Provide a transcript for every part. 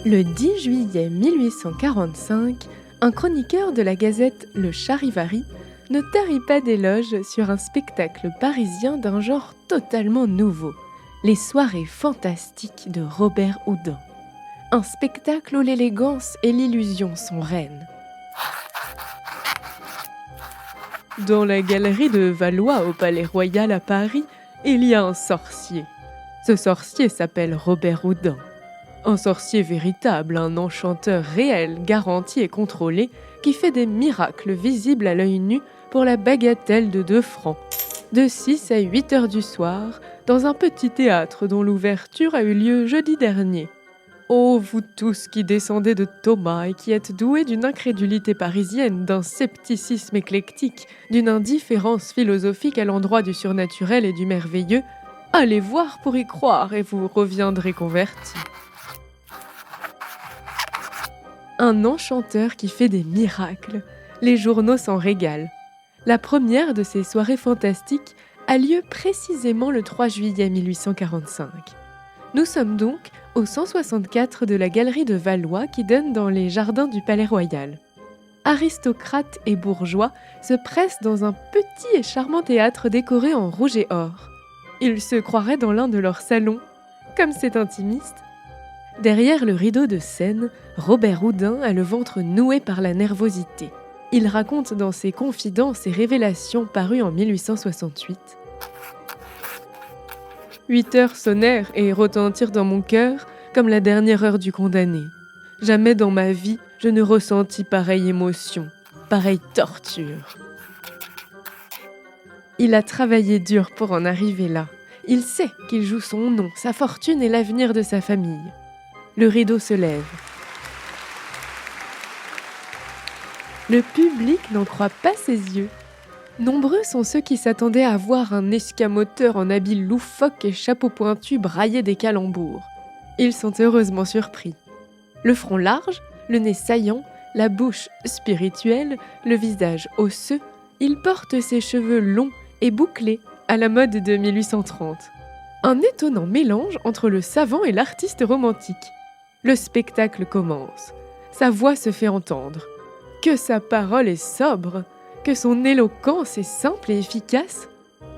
Le 10 juillet 1845, un chroniqueur de la gazette Le Charivari ne tarit pas d'éloges sur un spectacle parisien d'un genre totalement nouveau, les soirées fantastiques de Robert Houdin. Un spectacle où l'élégance et l'illusion sont reines. Dans la galerie de Valois au Palais Royal à Paris, il y a un sorcier. Ce sorcier s'appelle Robert Houdin. Un sorcier véritable, un enchanteur réel, garanti et contrôlé, qui fait des miracles visibles à l'œil nu pour la bagatelle de 2 francs, de 6 à 8 heures du soir, dans un petit théâtre dont l'ouverture a eu lieu jeudi dernier. Ô vous tous qui descendez de Thomas et qui êtes doués d'une incrédulité parisienne, d'un scepticisme éclectique, d'une indifférence philosophique à l'endroit du surnaturel et du merveilleux, allez voir pour y croire et vous reviendrez convertis. Un enchanteur qui fait des miracles. Les journaux s'en régalent. La première de ces soirées fantastiques a lieu précisément le 3 juillet 1845. Nous sommes donc au 164 de la galerie de Valois qui donne dans les jardins du Palais Royal. Aristocrates et bourgeois se pressent dans un petit et charmant théâtre décoré en rouge et or. Ils se croiraient dans l'un de leurs salons. Comme c'est intimiste. Derrière le rideau de scène, Robert Houdin a le ventre noué par la nervosité. Il raconte dans ses confidences et révélations parues en 1868. 8 heures sonnèrent et retentirent dans mon cœur comme la dernière heure du condamné. Jamais dans ma vie je ne ressentis pareille émotion, pareille torture. Il a travaillé dur pour en arriver là. Il sait qu'il joue son nom, sa fortune et l'avenir de sa famille. Le rideau se lève. Le public n'en croit pas ses yeux. Nombreux sont ceux qui s'attendaient à voir un escamoteur en habit loufoque et chapeau pointu brailler des calembours. Ils sont heureusement surpris. Le front large, le nez saillant, la bouche spirituelle, le visage osseux, il porte ses cheveux longs et bouclés à la mode de 1830. Un étonnant mélange entre le savant et l'artiste romantique. Le spectacle commence. Sa voix se fait entendre. Que sa parole est sobre, que son éloquence est simple et efficace.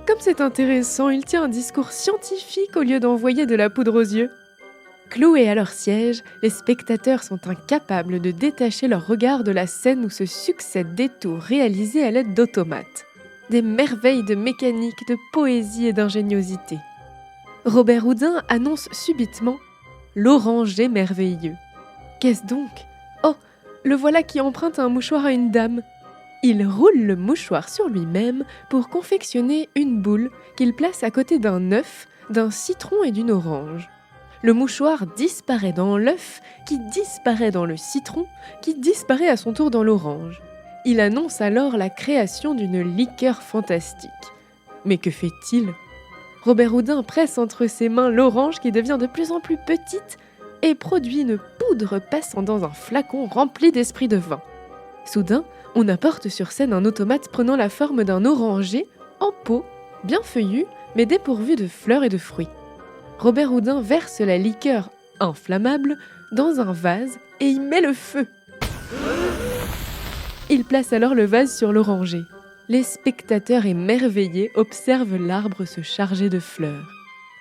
Comme c'est intéressant, il tient un discours scientifique au lieu d'envoyer de la poudre aux yeux. Cloués à leur siège, les spectateurs sont incapables de détacher leur regard de la scène où se succèdent des tours réalisés à l'aide d'automates. Des merveilles de mécanique, de poésie et d'ingéniosité. Robert Houdin annonce subitement l'oranger merveilleux. Qu'est-ce donc ? Oh, le voilà qui emprunte un mouchoir à une dame. Il roule le mouchoir sur lui-même pour confectionner une boule qu'il place à côté d'un œuf, d'un citron et d'une orange. Le mouchoir disparaît dans l'œuf, qui disparaît dans le citron, qui disparaît à son tour dans l'orange. Il annonce alors la création d'une liqueur fantastique. Mais que fait-il ? Robert Houdin presse entre ses mains l'orange qui devient de plus en plus petite et produit une poudre passant dans un flacon rempli d'esprit de vin. Soudain, on apporte sur scène un automate prenant la forme d'un oranger en pot, bien feuillu, mais dépourvu de fleurs et de fruits. Robert Houdin verse la liqueur inflammable dans un vase et y met le feu. Il place alors le vase sur l'oranger. Les spectateurs émerveillés observent l'arbre se charger de fleurs.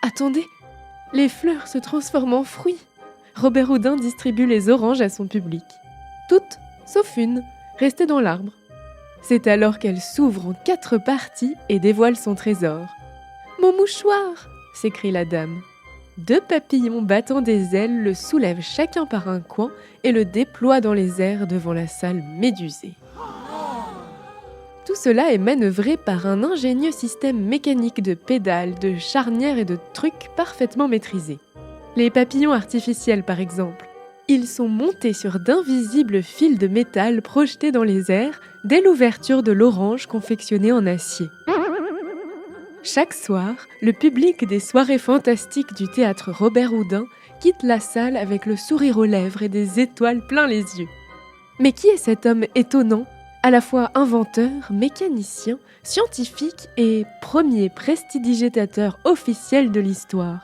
Attendez, les fleurs se transforment en fruits. Robert Houdin distribue les oranges à son public. Toutes, sauf une, restées dans l'arbre. C'est alors qu'elle s'ouvre en 4 parties et dévoile son trésor. « Mon mouchoir !» s'écrie la dame. 2 papillons battant des ailes le soulèvent chacun par un coin et le déploient dans les airs devant la salle médusée. Tout cela est manœuvré par un ingénieux système mécanique de pédales, de charnières et de trucs parfaitement maîtrisés. Les papillons artificiels, par exemple. Ils sont montés sur d'invisibles fils de métal projetés dans les airs dès l'ouverture de l'orange confectionnée en acier. Chaque soir, le public des soirées fantastiques du théâtre Robert Houdin quitte la salle avec le sourire aux lèvres et des étoiles plein les yeux. Mais qui est cet homme étonnant ? À la fois inventeur, mécanicien, scientifique et premier prestidigitateur officiel de l'histoire.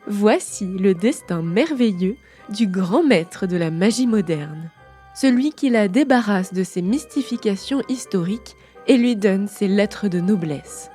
Voici le destin merveilleux du grand maître de la magie moderne, celui qui la débarrasse de ses mystifications historiques et lui donne ses lettres de noblesse.